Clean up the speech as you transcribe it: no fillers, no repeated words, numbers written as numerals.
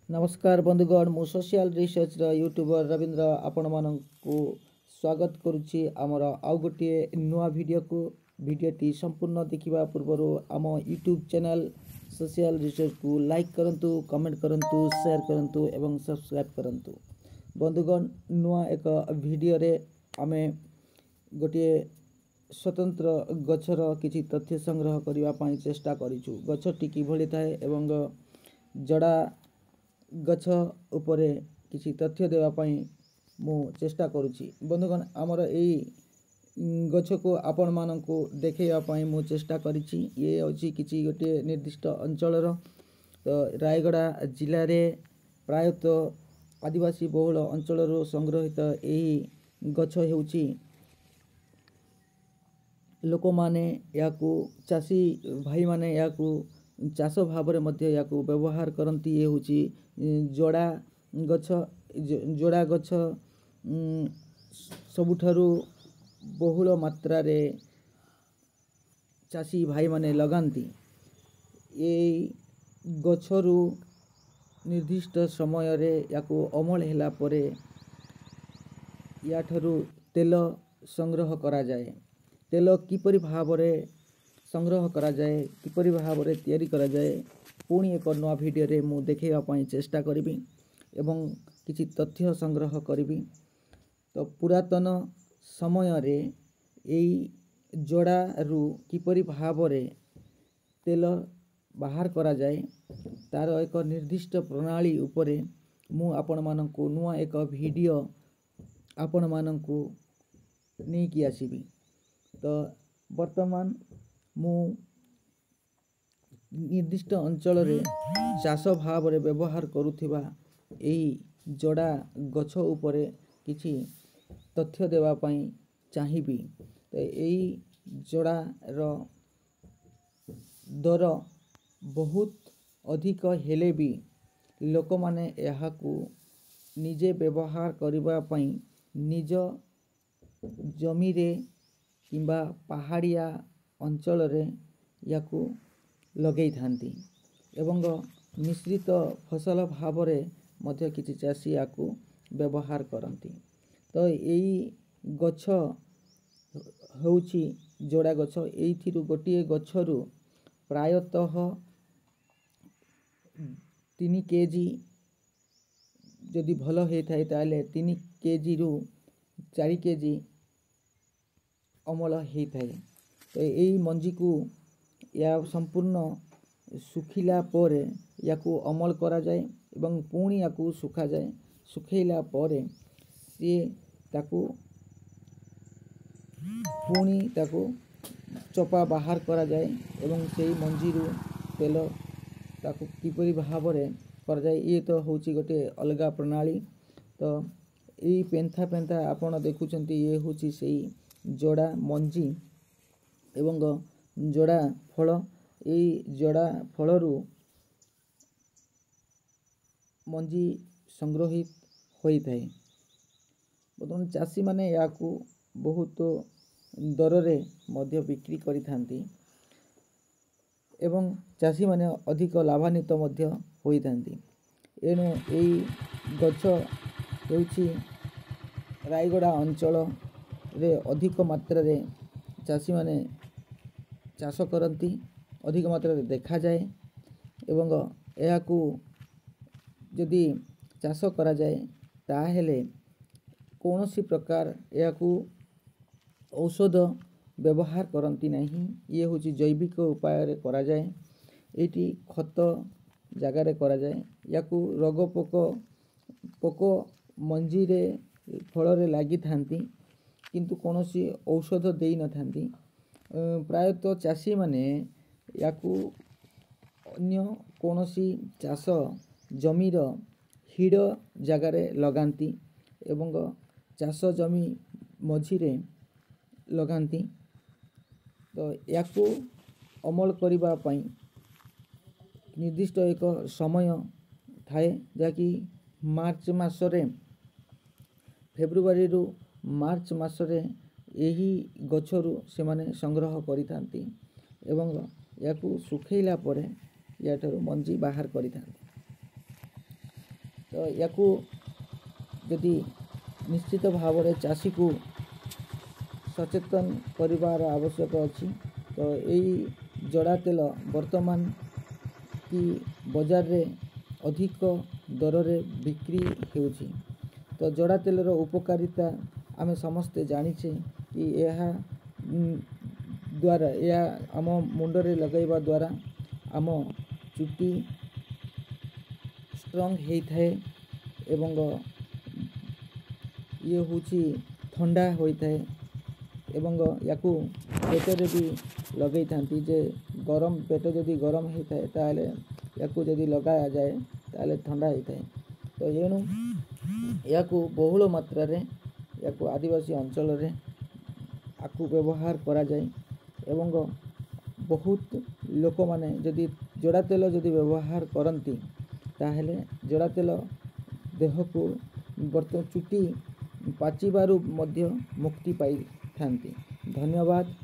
नमस्कार बंधुगण मु सोशल रिसर्च यूट्यूबर रविंद्र आपण मानकु स्वागत करुच्ची आमर आउ गोटे नुआ भिडियोटी संपूर्ण देखा पूर्वर आम यूट्यूब चैनल सोशल रिसर्च को लाइक करंतु, कमेंट करंतु, शेयर करंतु एवं सब्सक्राइब करंतु। बंधुगण नुआ एक भिडियो रे आमे गोटे स्वतंत्र गछर किछि तथ्य संग्रह करबा पई चेष्टा करिछु। गछटी किभଳି थाए एवं जड़ा गछ उपरे किसी तथ्य देवा पई मु चेष्टा करुछि। बंधुगण आमर एई गछ को आपण मानकु देखैया पई मु चेष्टा करिछि। ये अछि किछि गोटे निर्दिष्ट अंचलर तो रायगड़ा जिले रे प्रायतः आदिवासी बहुल अंचलर संग्रहित एई गछ हेउछि लोक माने याकू चाषी भाई माने याकू चाष भाव में याकू व्यवहार करती। ये होची जोड़ा गछ सबुठारु बहुल मात्रा रे चाषी भाई माने लगांती। ये गछरु निर्दिष्ट समय रे याकू अमल हैला परे याठरु तेल संग्रह करा जाए। तेल किपरि भाव रे संग्रह करा जाए, किपरि भाव रे तैयारी करा जाए पुणी एक नवा भिडियो रे मु देखैया पई चेष्टा करिबी एवं किछि तथ्य संग्रह करिबी। तो पुरातन समय रे एई जोड़ा रु किपरि भाव रे तेल बाहर करा जाए तार एक निर्दिष्ट प्रणाली उपरे मु आपण मानकु नुआ एक भिडियो आपण मानकु नै कि आसीबी। तो वर्तमान मु निर्दिष्ट अंचल रे चाष भाव रे व्यवहार करुथिबा एई जोड़ा गछ उपरे किछि तथ्य देवा पई चाहिबी। तो एई जोड़ा रो दर बहुत अधिक हेले भी लोक माने एहाकू निजे व्यवहार करबा पई निज जमी रे किंबा पहाड़िया अंचल रे याकू लगेई थांती एवं मिश्रित फसल भाव रे मध्य किछि चाषी याकू व्यवहार करंती। तो एई गछ होउची जोड़ा गछ। एइथिरु गोटिए गछरु प्रायतः 3 केजी जदि भल हे थाए ताले 3 केजी रु 4 केजी अमल हे थाए। तो एई मंजी को या संपूर्ण सुखिला परे याकू अमल करा जाए एवं पुणी याकू सुखा जाए। सुखैला परे से ताकू पुणी ताकू चोपा बाहर करा जाए एवं सेई मंजी रु तेल ताकू किपरि भाव रे कर जाए। ये तो होची गोटे अलगा प्रणाली। तो यही पेंथा पेंथा आपण देखुचंती ये होची सेई जोड़ा मंजी एवं जोड़ा फल। यही जोड़ा फलरू मंजी संग्रहित होई थाए। बर्तमान चाषी माने याकू बहुत दर रे मध्य बिक्री करि थांती एवं चाषी माने अधिक लाभान्वित मध्य होई थांती। एणु एई गछ हेउची रायगड़ा अंचल रे अधिक मात्रा रे चाषी माने चाष करती, अधिक मात्रा रे देखा जाए एवं एहाकू जदि चाष करा जाए ताहेले कौनसी प्रकार एहाकू औषध व्यवहार करती नहीं। ये होची जैविक उपाय रे करा जाए। एटी खत जगह रे करा जाए। याकू रोग पोक मंजी रे फल रे लागी थांती किंतु कौनसी औषध देई न थांती। प्रायतः चाषी माने याकू अन्य कौनसी चाष जमीर हिड़ जगार लगांती एवं चाष जमी मझिरे लगांती। तो याकू अमल करिबा पई निर्दिष्ट एक समय थाए जाकि मार्च मासरे फेब्रुआरी रु मार्च मासरे यही गछरु से माने संग्रह करि थांती एवं याकू सुखैला परे याठरु मंजी बाहर करि थांती। तो याकू जदि निश्चित भाव में चाषी को सचेतन करिवार आवश्यक अछि। तो यही जड़ा तेल वर्तमान कि बजार रे अधिक दर रे बिक्री हेउछि। तो जड़ा तेलर उपकारिता आमे समस्ते जानिछे कि यह द्वारा यह आम मुंडरे लगाइबा द्वारा आम चुटी स्ट्रंग होइथाए एवं ये होछि ठंडा होइथाए एवं याकू पेटरे भी लगै थांती जे गरम पेट जदि गरम होइथाए ताले याकू जदि लगाया जाए ताले ठंडा होइथाए। तो एणु याकू बहुल मात्रा रे याकू आदिवासी अंचल रे आकू व्यवहार करा जाए एवं बहुत लोक माने जदि जड़ा तेल जदि व्यवहार करती ताहेले जड़ा तेल देह को बर्तमान चुटी पाचिबारु मध्य मुक्ति पाई थांती। धन्यवाद।